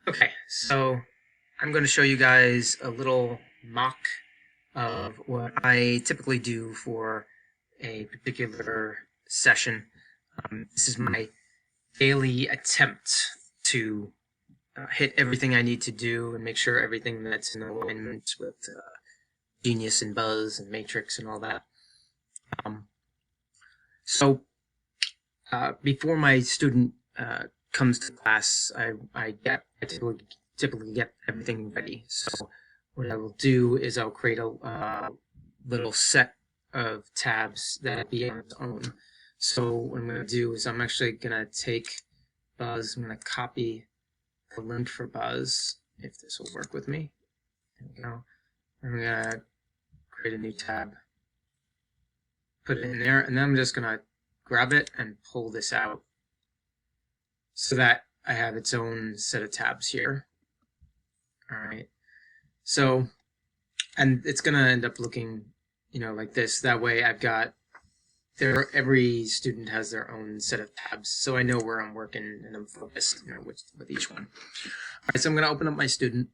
Okay, so I'm going to show you guys a little mock of what I typically do for a particular session. This is my daily attempt to hit everything I need to do and make sure everything that's in alignment with Genius and Buzz and Matrix and all that. Um, so before my student comes to class, I typically get everything ready. So what I will do is I'll create a little set of tabs that be on its own. So what I'm going to do is I'm actually going to take Buzz. I'm going to copy the link for Buzz, if this will work with me. There we go. I'm going to create a new tab, put it in there, and then I'm just going to grab it and pull this out so that I have its own set of tabs here. All right. So, and it's going to end up looking, like this. That way I've got every student has their own set of tabs. So I know where I'm working and I'm focused, with each one. All right. So I'm going to open up my student.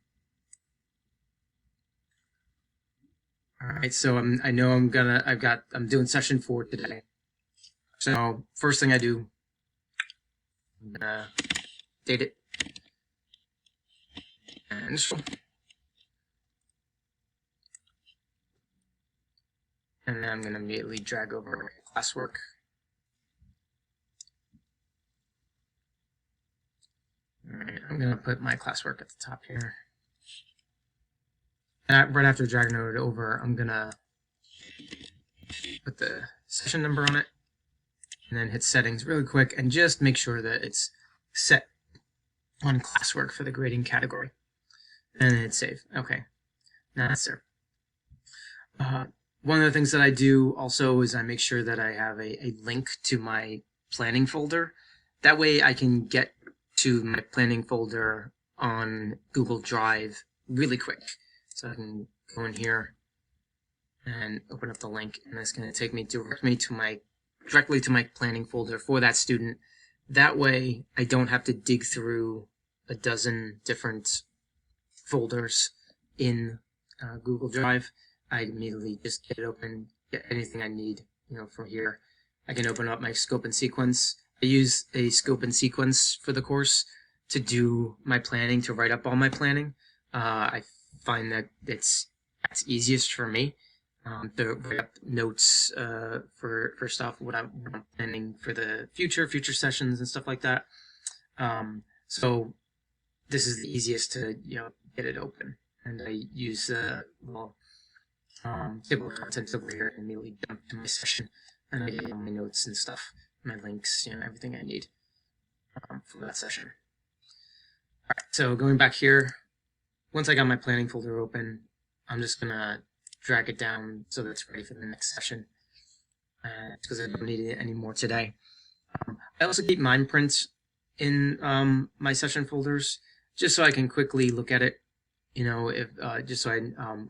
All right. So I'm doing session 4 today. So first thing I do, I'm gonna date it and then I'm gonna immediately drag over classwork. All right, I'm gonna put my classwork at the top here. And right after dragging it over, I'm gonna put the session number on it and then hit settings really quick and just make sure that it's set on classwork for the grading category. And then hit save. Okay, now that's there. One of the things that I do also is I make sure that I have a link to my planning folder. That way I can get to my planning folder on Google Drive really quick. So I can go in here and open up the link, and that's going to take me directly to my planning folder for that student. That way I don't have to dig through a dozen different folders in Google Drive. I immediately just get it open, get anything I need, from here. I can open up my scope and sequence. I use a scope and sequence for the course to do my planning, to write up all my planning. I find that that's easiest for me. To write up notes for stuff, what I'm planning for the future sessions and stuff like that. So this is the easiest to get it open, and I use table of contents over here and immediately jump to my session, and I get all my notes and stuff, my links, everything I need for that session. All right, so going back here, once I got my planning folder open, I'm just gonna drag it down so that it's ready for the next session, because I don't need it anymore today. I also keep Mindprint in my session folders just so I can quickly look at it, just so I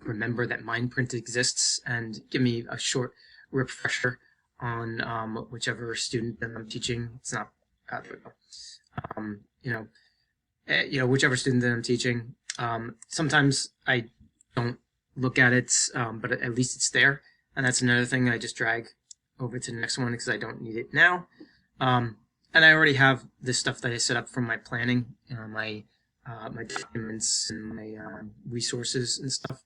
remember that Mindprint exists and give me a short refresher on whichever student that I'm teaching. It's not, there we go. Whichever student that I'm teaching. Sometimes I don't look at it, but at least it's there. And that's another thing I just drag over to the next one because I don't need it now. And I already have this stuff that I set up from my planning, my documents and my resources and stuff.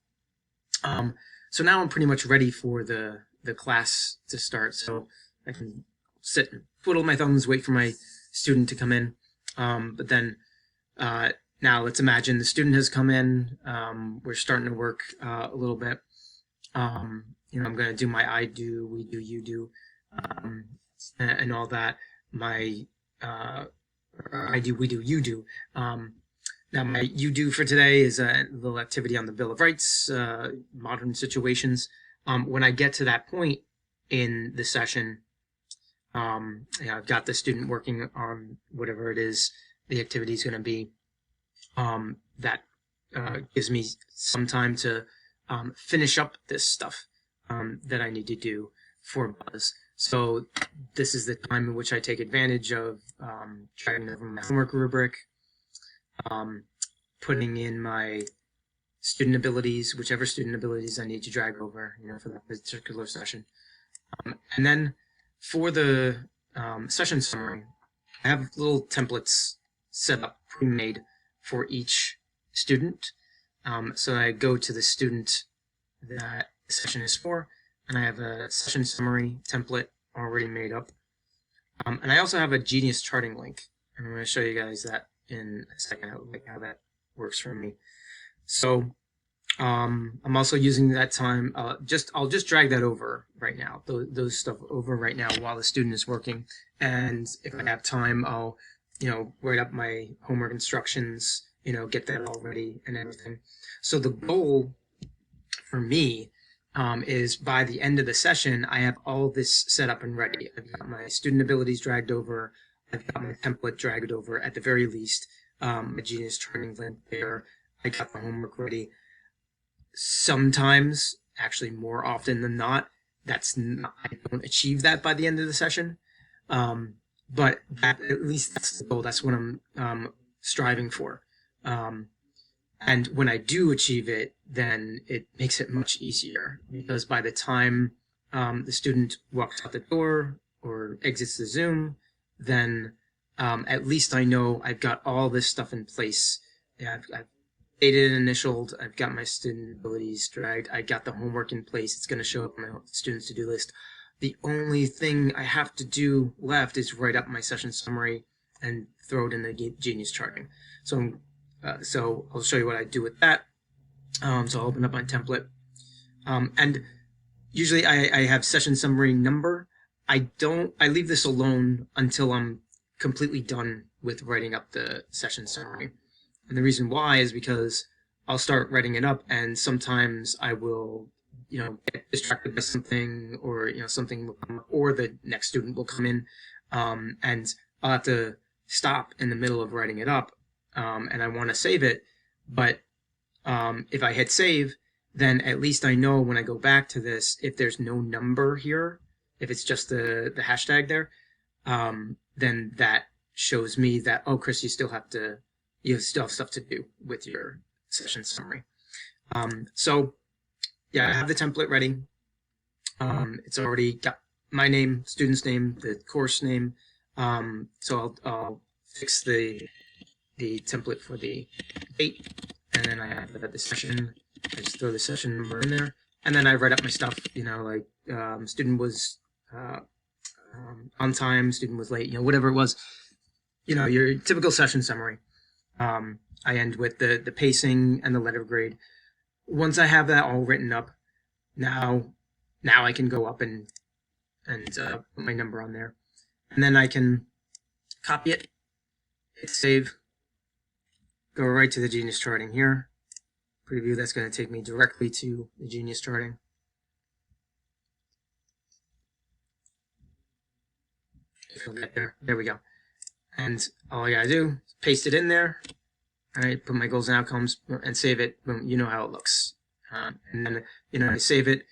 So now I'm pretty much ready for the class to start. So I can sit and twiddle my thumbs, wait for my student to come in. But then now let's imagine the student has come in. We're starting to work a little bit. I'm going to do my I do, we do, you do, and all that. My I do, we do, you do. Now my you do for today is a little activity on the Bill of Rights, modern situations. When I get to that point in the session, I've got the student working on whatever it is the activity is going to be. That gives me some time to finish up this stuff that I need to do for Buzz. So this is the time in which I take advantage of dragging over my homework rubric, putting in my student abilities, whichever student abilities I need to drag over, for that particular session. And then for the session summary, I have little templates set up pre-made for each student. So I go to the student that the session is for, and I have a session summary template already made up. And I also have a Genius charting link, and I'm going to show you guys that in a second, how that works for me. So I'm also using that time. I'll just drag that over right now. Those stuff over right now while the student is working. And if I have time, I'll write up my homework instructions. Get that all ready and everything. So the goal for me is by the end of the session, I have all this set up and ready. I've got my student abilities dragged over. I've got my template dragged over at the very least. A Genius charting link there. I got the homework ready. Sometimes, actually more often than not, I don't achieve that by the end of the session. But at least that's the goal. That's what I'm striving for. And when I do achieve it, then it makes it much easier, because by the time the student walks out the door or exits the Zoom, then at least I know I've got all this stuff in place. Yeah, I've dated and initialed. I've got my student abilities dragged. I got the homework in place. It's going to show up on my students to-do list. The only thing I have to do left is write up my session summary and throw it in the Genius charting. So I'll show you what I do with that. So I'll open up my template. And usually I have session summary number. I leave this alone until I'm completely done with writing up the session summary. And the reason why is because I'll start writing it up, and sometimes I will, get distracted by something, or, something will come up, or the next student will come in, and I'll have to stop in the middle of writing it up, and I want to save it. But if I hit save, then at least I know when I go back to this, if there's no number here, if it's just the hashtag there, then that shows me that, oh, Chris, you still have stuff to do with your session summary. So yeah, I have the template ready. It's already got my name, student's name, the course name. So I'll fix the template for the date, and then I have the session. I just throw the session number in there, and then I write up my stuff. Like student was on time, student was late. Whatever it was. Your typical session summary. I end with the pacing and the letter grade. Once I have that all written up, now I can go up and put my number on there, and then I can copy it, hit save, go right to the Genius charting here, preview. That's going to take me directly to the Genius charting. If you'll get there we go. And all I gotta do is paste it in there. All right, put my goals and outcomes and save it. Boom, you know how it looks. And then, I save it.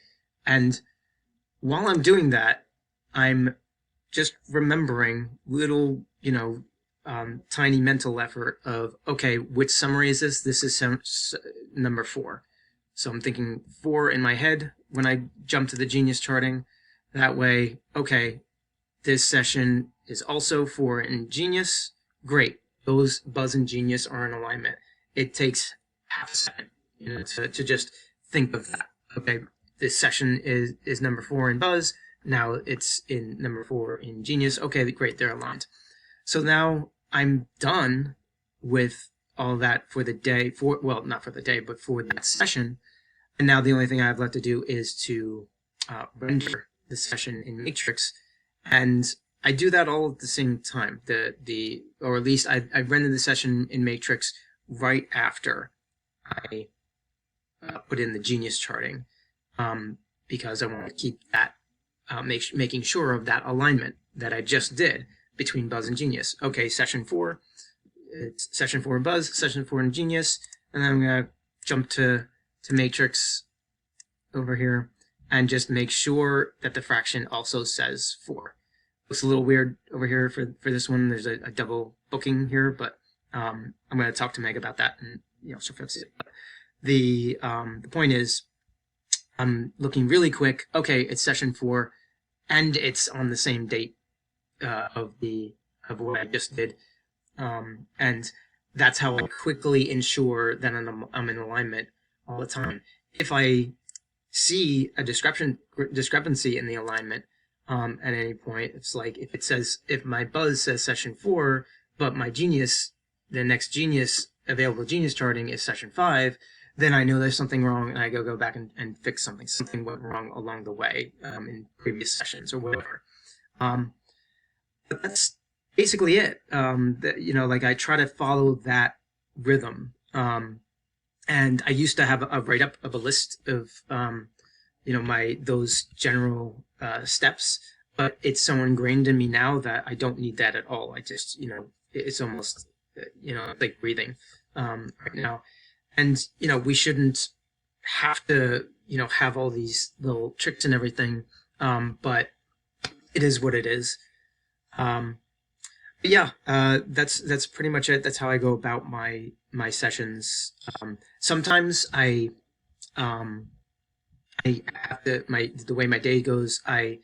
And while I'm doing that, I'm just remembering little, tiny mental effort of, okay, which summary is this? This is number 4. So I'm thinking 4 in my head when I jump to the Genius charting. That way, okay, this session is also 4 in Genius. Great. Those Buzz and Genius are in alignment. It takes half a second, to just think of that. Okay, this session is number 4 in Buzz. Now it's in number 4 in Genius. Okay, great, they're aligned. So now I'm done with all that for the day. Not for the day, but for that session. And now the only thing I have left to do is to render the session in Matrix, and I do that all at the same time. Or at least I render the session in Matrix right after I put in the Genius charting, because I want to keep that making sure of that alignment that I just did between Buzz and Genius. Okay, session 4, it's session 4 in Buzz, session 4 in Genius, and then I'm gonna jump to Matrix over here and just make sure that the fraction also says 4. Looks a little weird over here for this one. There's a double booking here, but I'm going to talk to Meg about that in surface it. But the point is, I'm looking really quick. Okay, it's session 4, and it's on the same date of what I just did, and that's how I quickly ensure that I'm in alignment all the time. If I see a discrepancy in the alignment at any point, it's like if my buzz says session 4, but my the next available genius charting is session 5, then I know there's something wrong, and I go back and fix something. Something went wrong along the way in previous sessions or whatever. But that's basically it. I try to follow that rhythm. And I used to have a write-up of a list of, those general steps, but it's so ingrained in me now that I don't need that at all. I just, it's almost, like breathing right now. And, we shouldn't have to, have all these little tricks and everything, but it is what it is. That's pretty much it. That's how I go about my sessions. Sometimes I have to, the way my day goes, I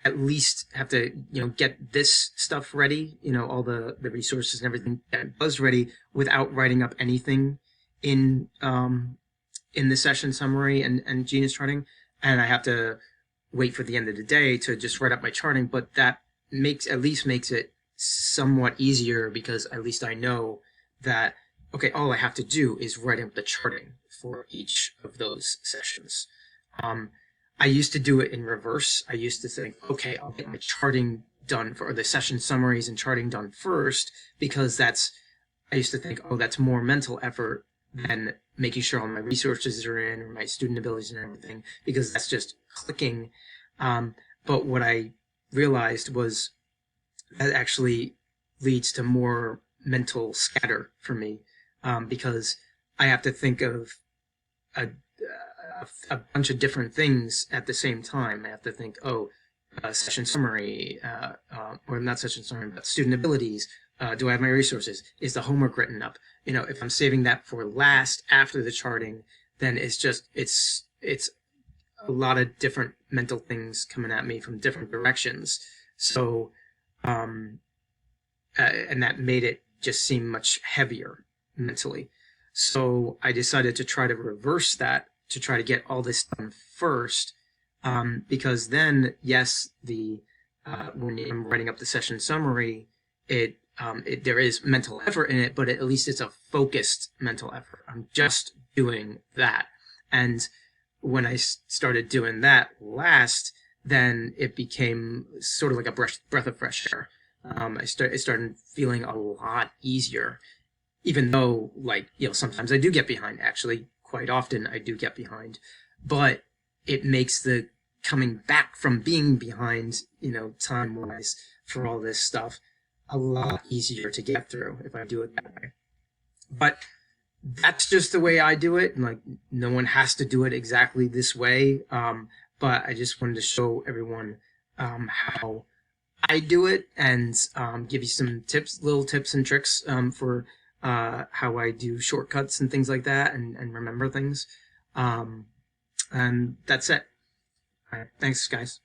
at least have to, get this stuff ready, all the resources and everything that was ready without writing up anything in the session summary and genius charting. And I have to wait for the end of the day to just write up my charting, but that makes it somewhat easier, because at least I know that, okay, all I have to do is write up the charting for each of those sessions. I used to do it in reverse. I used to think, okay, I'll get my charting done or the session summaries and charting done first, because I used to think, oh, that's more mental effort than making sure all my resources are in, or my student abilities and everything, because that's just clicking. But what I realized was that actually leads to more mental scatter for me, because I have to think of a bunch of different things at the same time. I have to think, session summary, or not session summary, but student abilities. Do I have my resources? Is the homework written up? If I'm saving that for last after the charting, then it's a lot of different mental things coming at me from different directions. So, and that made it just seem much heavier mentally. So I decided to try to reverse that, to try to get all this done first, because then, yes, when I'm writing up the session summary, there is mental effort in it, but at least it's a focused mental effort. I'm just doing that. And when I started doing that last, then it became sort of like a breath of fresh air. It started feeling a lot easier, even though, sometimes I do get behind. Actually, quite often I do get behind, but it makes the coming back from being behind, time-wise for all this stuff, a lot easier to get through if I do it that way. But that's just the way I do it, and no one has to do it exactly this way. But I just wanted to show everyone how I do it, and give you some little tips and tricks for how I do shortcuts and things like that, and remember things. And that's it. All right, thanks, guys.